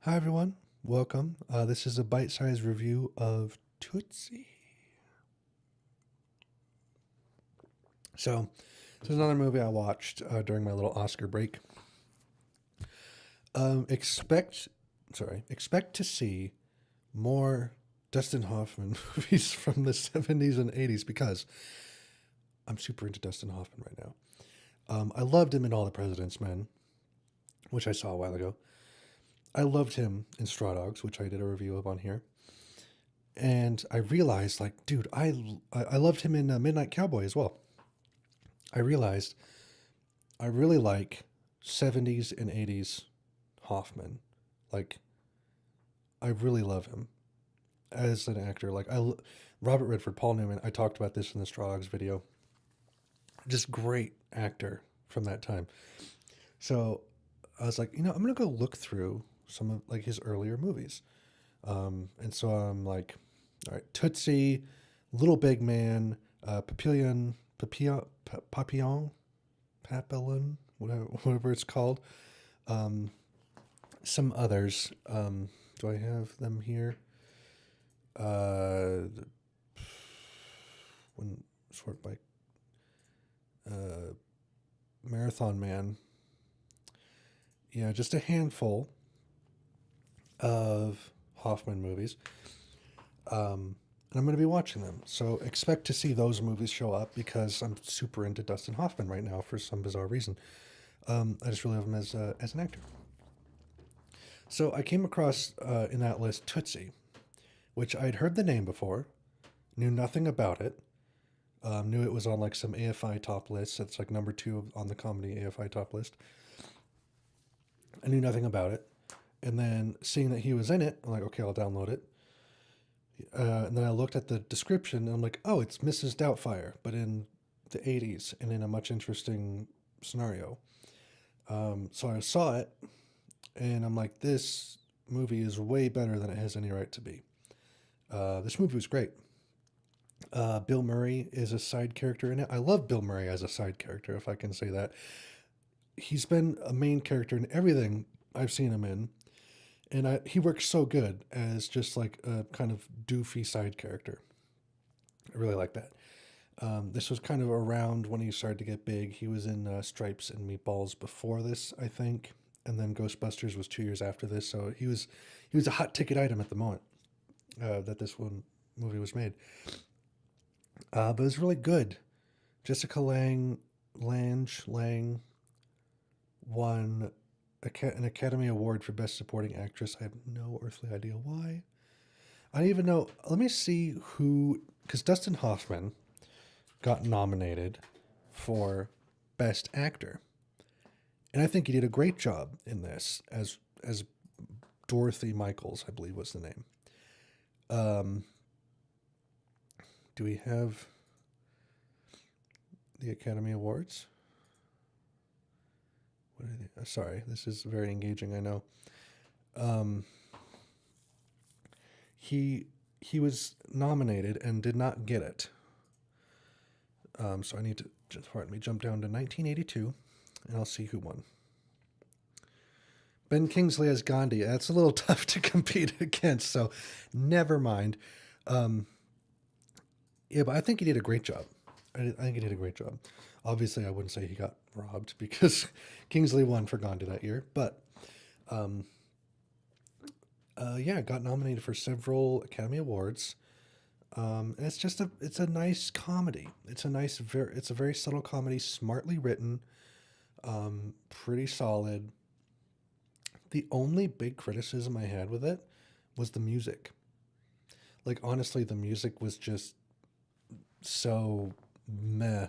Hi, everyone. Welcome. This is a bite sized review of Tootsie. So, this is another movie I watched during my little Oscar break. Um, expect, expect to see more Dustin Hoffman movies from the 70s and 80s because I'm super into Dustin Hoffman right now. I loved him in All the President's Men, which I saw a while ago. I loved him in Straw Dogs, which I did a review of on here. And I realized, like, dude, I loved him in Midnight Cowboy as well. I realized I really like 70s and 80s Hoffman. Like, I really love him as an actor. Robert Redford, Paul Newman. I talked about this in the Straw Dogs video. Just great actor from that time. So I was like, I'm gonna go look through some of like his earlier movies. And so I'm like, all right, Tootsie, Little Big Man, Papillon, Papillon, whatever it's called. Um, some others. Do I have them here? Uh, when sort by uh, Marathon Man. Yeah, just a handful of Hoffman movies. And I'm going to be watching them. So expect to see those movies show up because I'm super into Dustin Hoffman right now for some bizarre reason. I just really love him as an actor. So I came across in that list Tootsie, which I'd heard the name before, knew nothing about it. Knew it was on like some AFI top list. It's like number two on the comedy AFI top list. I knew nothing about it. And then seeing that he was in it, I'm like, okay, I'll download it. And then I looked at the description and I'm like, oh, it's Mrs. Doubtfire, but in the 80s and in a much interesting scenario. So I saw it and I'm like, this movie is way better than it has any right to be. This movie was great. Bill Murray is a side character in it. I love Bill Murray as a side character, if I can say that. He's been a main character in everything I've seen him in, and he works so good as just like a kind of doofy side character. I really like that. This was kind of around when he started to get big. He was in Stripes and Meatballs before this, I think, and then Ghostbusters was 2 years after this. So he was a hot ticket item at the moment that this one movie was made. But it was really good. Jessica Lang won an Academy Award for Best Supporting Actress. I have no earthly idea why. I don't even know. Let me see who, because Dustin Hoffman got nominated for Best Actor, and I think he did a great job in this as Dorothy Michaels, I believe was the name. Um, do we have the Academy Awards? What are they? Sorry, this is very engaging. I know. Um, he he was nominated and did not get it. So I need to just pardon me jump down to 1982, and I'll see who won. Ben Kingsley as Gandhi. That's a little tough to compete against, so never mind. Um, yeah, but I think he did a great job. I think he did a great job. Obviously, I wouldn't say he got robbed because Kingsley won for Gandhi that year, but um, yeah, got nominated for several Academy Awards. And it's a nice comedy. It's a very subtle comedy, smartly written, pretty solid. The only big criticism I had with it was the music. Like honestly, the music was just so meh.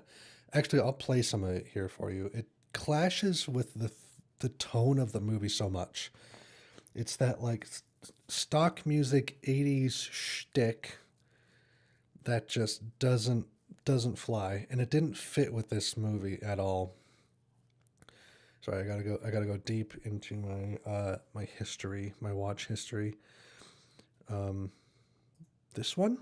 Actually, I'll play some of it here for you. It clashes with the tone of the movie so much. It's that like stock music 80s shtick that just doesn't fly, and it didn't fit with this movie at all. Sorry, I gotta go deep into my history, my watch history. Um, this one,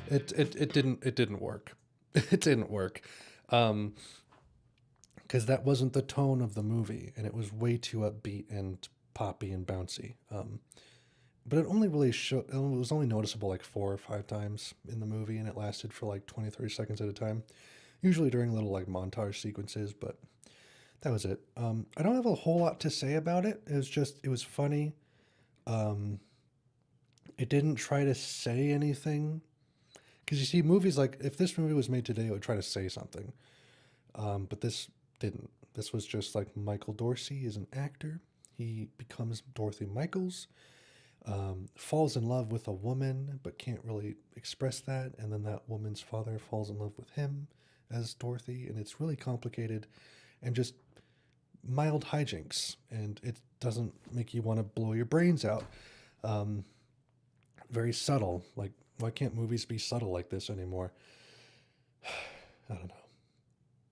it didn't work. It didn't work. Because that wasn't the tone of the movie, and it was way too upbeat and poppy and bouncy. But it only really it was only noticeable like 4 or 5 times in the movie, and it lasted for like 20, 30 seconds at a time, usually during little like montage sequences. But that was it. I don't have a whole lot to say about it. It was funny. Um, it didn't try to say anything. Because you see, movies like, if this movie was made today, it would try to say something. But this didn't. This was just like Michael Dorsey is an actor. He becomes Dorothy Michaels, falls in love with a woman, but can't really express that. And then that woman's father falls in love with him as Dorothy. And it's really complicated and just mild hijinks. And it doesn't make you want to blow your brains out. Um, Very subtle. Like, why can't movies be subtle like this anymore? I don't know.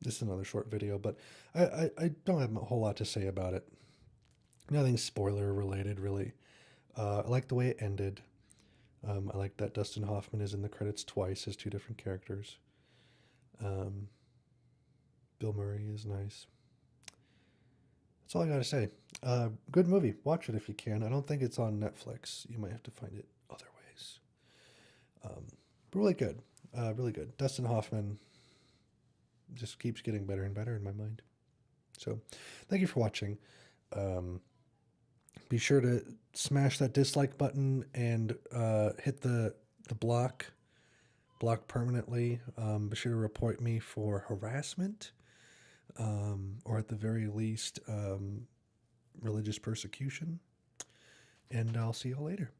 This is another short video, but I don't have a whole lot to say about it. Nothing spoiler related, really. I like the way it ended. I like that Dustin Hoffman is in the credits twice as two different characters. Um, Bill Murray is nice. That's all I gotta say. Good movie. Watch it if you can. I don't think it's on Netflix. You might have to find it other ways. But really good. Really good. Dustin Hoffman just keeps getting better and better in my mind. So, thank you for watching. Be sure to smash that dislike button and hit the block permanently. Be sure to report me for harassment, or at the very least, religious persecution. And I'll see you all later.